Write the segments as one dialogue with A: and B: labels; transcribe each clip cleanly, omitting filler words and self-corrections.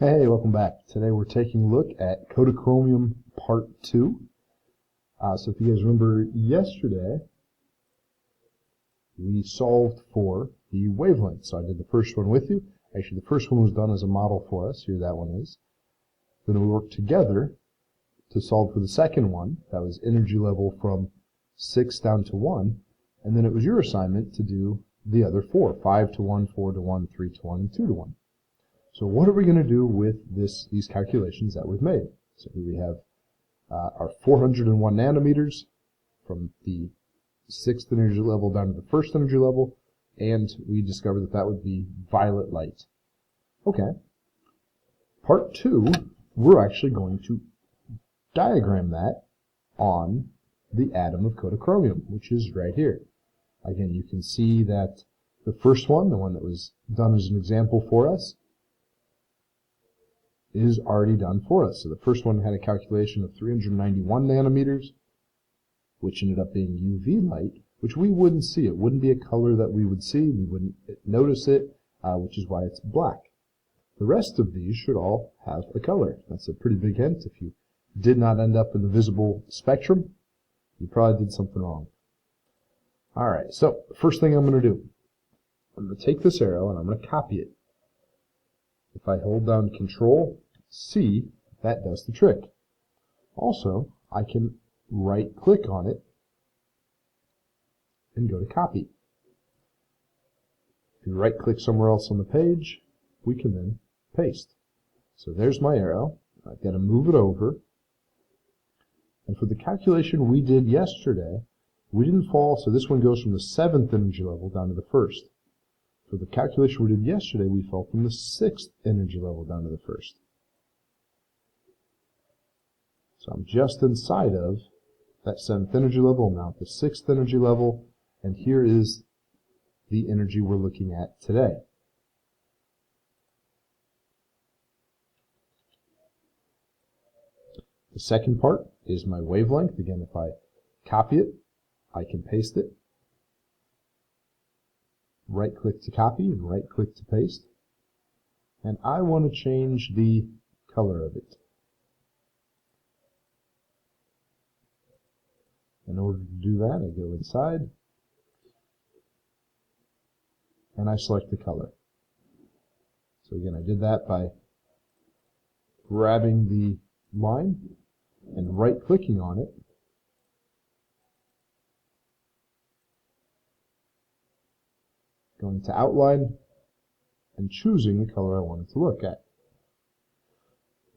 A: Hey, welcome back. Today we're taking a look at Kodachromium Part II. So if you guys remember yesterday, we solved for the wavelength. So I did the first one with you. Actually, the first one was done as a model for us. Here that one is. Then we worked together to solve for the second one. That was energy level from 6 down to 1. And then it was your assignment to do the other 4. 5 to 1, 4 to 1, 3 to 1, and 2 to 1. So what are we going to do with these calculations that we've made? So here we have our 401 nanometers from the 6th energy level down to the 1st energy level, and we discovered that that would be violet light. Okay. Part 2, we're actually going to diagram that on the atom of kodachromium, which is right here. Again, you can see that the first one, the one that was done as an example for us, is already done for us. So the first one had a calculation of 391 nanometers, which ended up being UV light, which we wouldn't see. It wouldn't be a color that we would see. We wouldn't notice it, which is why it's black. The rest of these should all have a color. That's a pretty big hint. If you did not end up in the visible spectrum, you probably did something wrong. All right, so the first thing I'm going to do, I'm going to take this arrow and I'm going to copy it. If I hold down Control C, that does the trick. Also, I can right-click on it and go to Copy. If you right-click somewhere else on the page, we can then paste. So there's my arrow. I've got to move it over. And for the calculation we did yesterday, we didn't fall, so this one goes from the 7th energy level down to the 1st. For the calculation we did yesterday, we fell from the 6th energy level down to the 1st. So I'm just inside of that 7th energy level, now at the 6th energy level, and here is the energy we're looking at today. The second part is my wavelength. Again, if I copy it, I can paste it. Right-click to copy and right-click to paste. And I want to change the color of it. In order to do that, I go inside and I select the color. So again, I did that by grabbing the line and right-clicking on it. Going to outline and choosing the color I wanted to look at.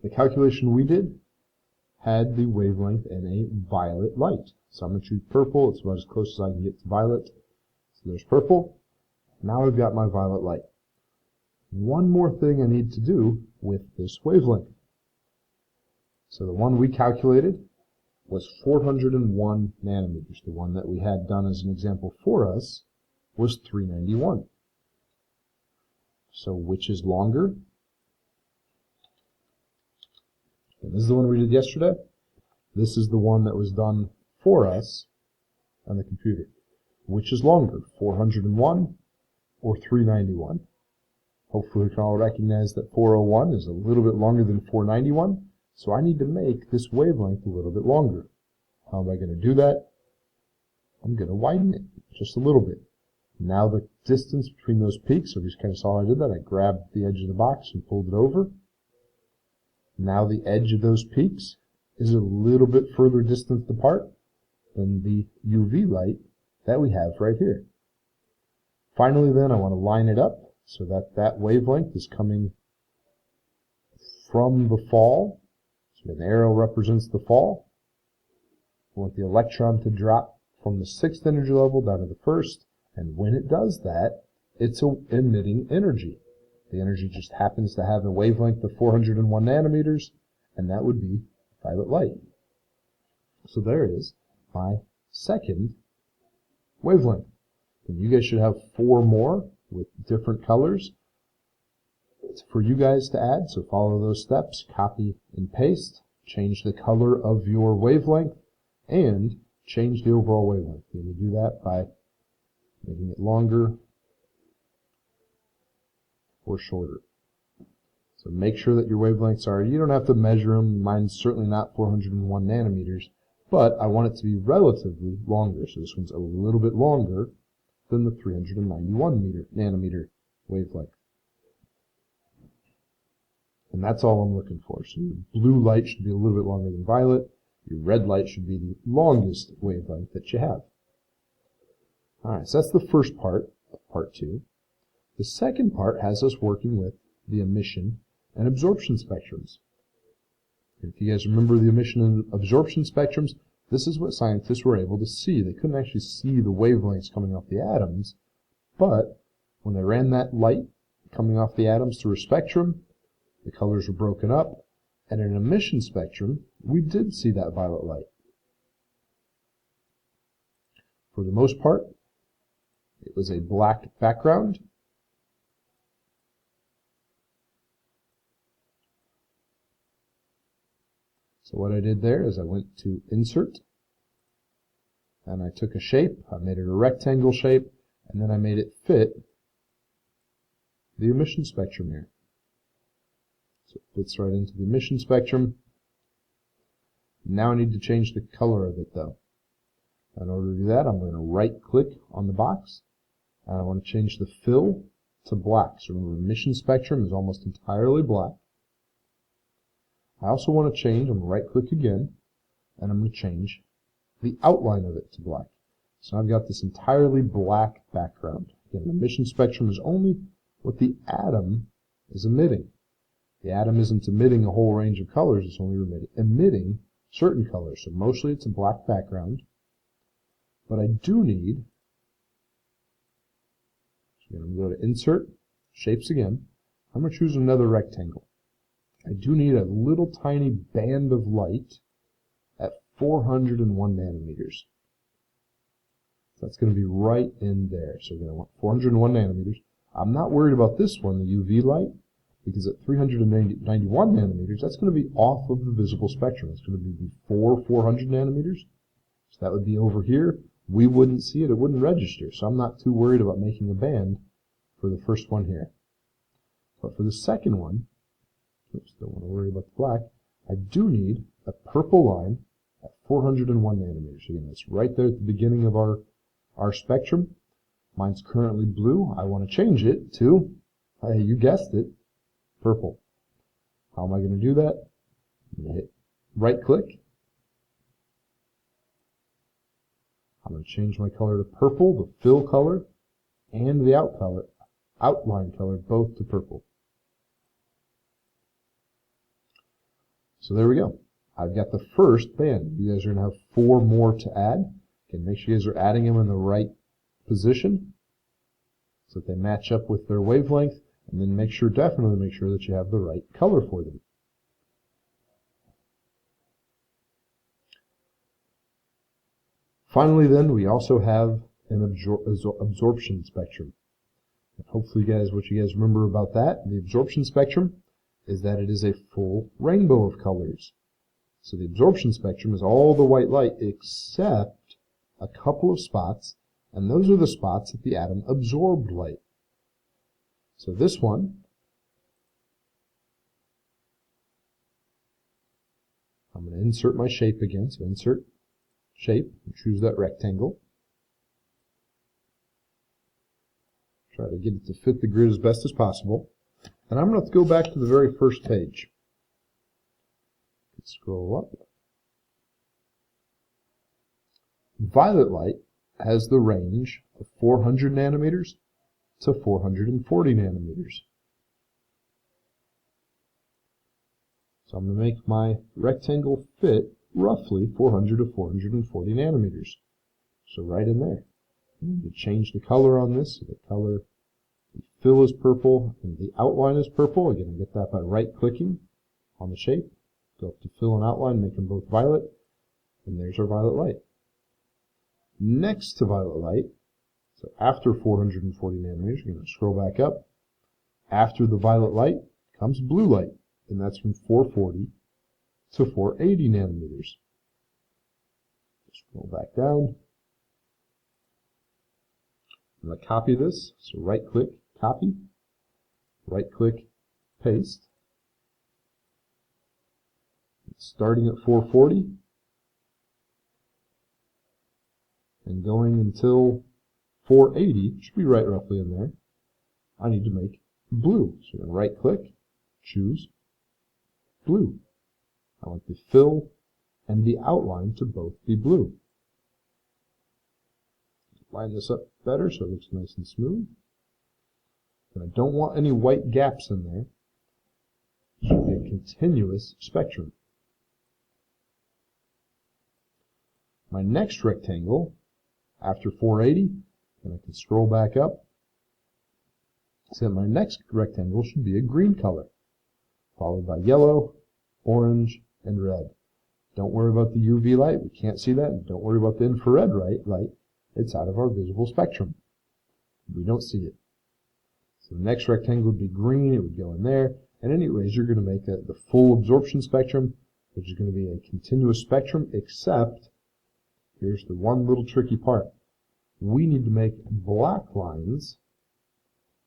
A: The calculation we did had the wavelength in a violet light. So I'm going to choose purple. It's about as close as I can get to violet. So there's purple. Now I've got my violet light. One more thing I need to do with this wavelength. So the one we calculated was 401 nanometers. The one that we had done as an example for us was 391. So which is longer? And this is the one we did yesterday. This is the one that was done for us on the computer. Which is longer, 401 or 391? Hopefully we can all recognize that 401 is a little bit longer than 491, so I need to make this wavelength a little bit longer. How am I going to do that? I'm going to widen it just a little bit. Now the distance between those peaks, so we just kind of saw how I did that. I grabbed the edge of the box and pulled it over. Now the edge of those peaks is a little bit further distanced apart than the UV light that we have right here. Finally then, I want to line it up so that that wavelength is coming from the fall. So an arrow represents the fall. I want the electron to drop from the 6th energy level down to the 1st. And when it does that, it's emitting energy. The energy just happens to have a wavelength of 401 nanometers, and that would be violet light. So there is my second wavelength. And you guys should have 4 more with different colors. It's for you guys to add, so follow those steps, copy and paste, change the color of your wavelength, and change the overall wavelength. You can do that by making it longer or shorter. So make sure that your wavelengths are, you don't have to measure them, mine's certainly not 401 nanometers, but I want it to be relatively longer. So this one's a little bit longer than the 391 nanometer wavelength. And that's all I'm looking for. So your blue light should be a little bit longer than violet. Your red light should be the longest wavelength that you have. Alright, so that's the first part of part 2. The second part has us working with the emission and absorption spectrums. If you guys remember the emission and absorption spectrums, this is what scientists were able to see. They couldn't actually see the wavelengths coming off the atoms, but when they ran that light coming off the atoms through a spectrum, the colors were broken up, and in an emission spectrum, we did see that violet light. For the most part, it was a black background. So what I did there is I went to Insert, and I took a shape, I made it a rectangle shape, and then I made it fit the emission spectrum here. So it fits right into the emission spectrum. Now I need to change the color of it though. In order to do that, I'm going to right click on the box, and I want to change the fill to black. So remember, emission spectrum is almost entirely black. I also want to change, I'm going to right click again, and I'm going to change the outline of it to black. So I've got this entirely black background. Again, the emission spectrum is only what the atom is emitting. The atom isn't emitting a whole range of colors, it's only emitting certain colors. So mostly it's a black background. But I do need, so I'm going to go to Insert, Shapes again. I'm going to choose another rectangle. I do need a little tiny band of light at 401 nanometers. So that's going to be right in there. So we're going to want 401 nanometers. I'm not worried about this one, the UV light, because at 391 nanometers, that's going to be off of the visible spectrum. It's going to be before 400 nanometers. So that would be over here. We wouldn't see it. It wouldn't register. So I'm not too worried about making a band for the first one here. But for the second one, oops, don't want to worry about the black, I do need a purple line at 401 nanometers. Again, that's right there at the beginning of our spectrum. Mine's currently blue. I want to change it to, hey, you guessed it, purple. How am I going to do that? I'm going to hit right click. I'm going to change my color to purple, the fill color, and the outline color, both to purple. So there we go. I've got the first band. You guys are going to have 4 more to add. Okay, make sure you guys are adding them in the right position so that they match up with their wavelength, and then definitely make sure that you have the right color for them. Finally then, we also have an absorption spectrum. And hopefully what you guys remember about that, the absorption spectrum, is that it is a full rainbow of colors. So the absorption spectrum is all the white light except a couple of spots, and those are the spots that the atom absorbed light. So this one, I'm going to insert my shape again, so insert shape, and choose that rectangle. Try to get it to fit the grid as best as possible. And I'm going to go back to the very first page. Scroll up. Violet light has the range of 400 nanometers to 440 nanometers. So I'm going to make my rectangle fit roughly 400 to 440 nanometers. So right in there. I need to change the color on this. So the fill is purple and the outline is purple. Again, I get that by right-clicking on the shape. Go up to fill and outline, make them both violet, and there's our violet light. Next to violet light, so after 440 nanometers, you're going to scroll back up. After the violet light comes blue light, and that's from 440 to 480 nanometers. Scroll back down. I'm going to copy this, so right-click, copy, right-click, paste. Starting at 440 and going until 480, should be right roughly in there, I need to make blue. So I'm going to right click, choose blue. I want the fill and the outline to both be blue. Line this up better so it looks nice and smooth. And I don't want any white gaps in there. It should be a continuous spectrum. My next rectangle, after 480, and I can scroll back up, so my next rectangle should be a green color, followed by yellow, orange, and red. Don't worry about the UV light, we can't see that. Don't worry about the infrared light, it's out of our visible spectrum. We don't see it. So the next rectangle would be green, it would go in there, and anyways, you're going to make the full absorption spectrum, which is going to be a continuous spectrum, except, here's the one little tricky part. We need to make black lines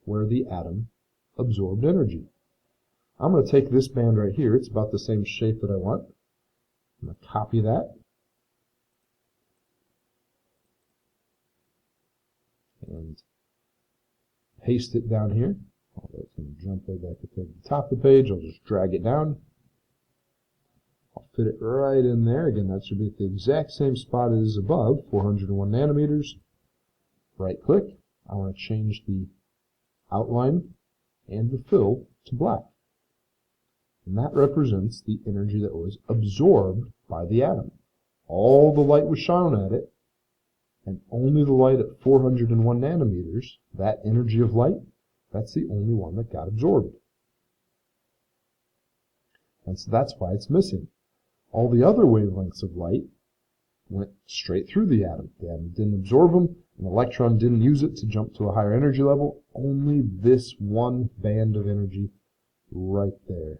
A: where the atom absorbed energy. I'm going to take this band right here. It's about the same shape that I want. I'm going to copy that. And paste it down here. Although it's going to jump way back up to the top of the page, I'll just drag it down. I'll fit it right in there. Again, that should be at the exact same spot as above, 401 nanometers. Right click. I want to change the outline and the fill to black. And that represents the energy that was absorbed by the atom. All the light was shone at it, and only the light at 401 nanometers, that energy of light, that's the only one that got absorbed. And so that's why it's missing. All the other wavelengths of light went straight through the atom. The atom didn't absorb them, an electron didn't use it to jump to a higher energy level. Only this one band of energy right there.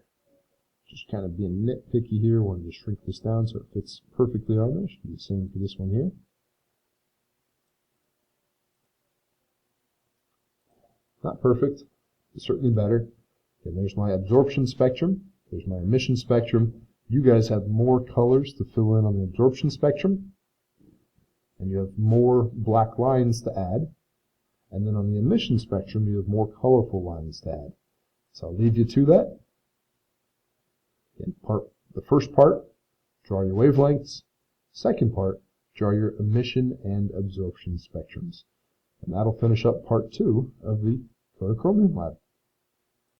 A: Just kind of being nitpicky here, wanted to shrink this down so it fits perfectly on there. Should be the same for this one here. Not perfect, but certainly better. And there's my absorption spectrum. There's my emission spectrum. You guys have more colors to fill in on the absorption spectrum. And you have more black lines to add. And then on the emission spectrum, you have more colorful lines to add. So I'll leave you to that. Again, the first part, draw your wavelengths. Second part, draw your emission and absorption spectrums. And that'll finish up part 2 of the Kodachromium lab.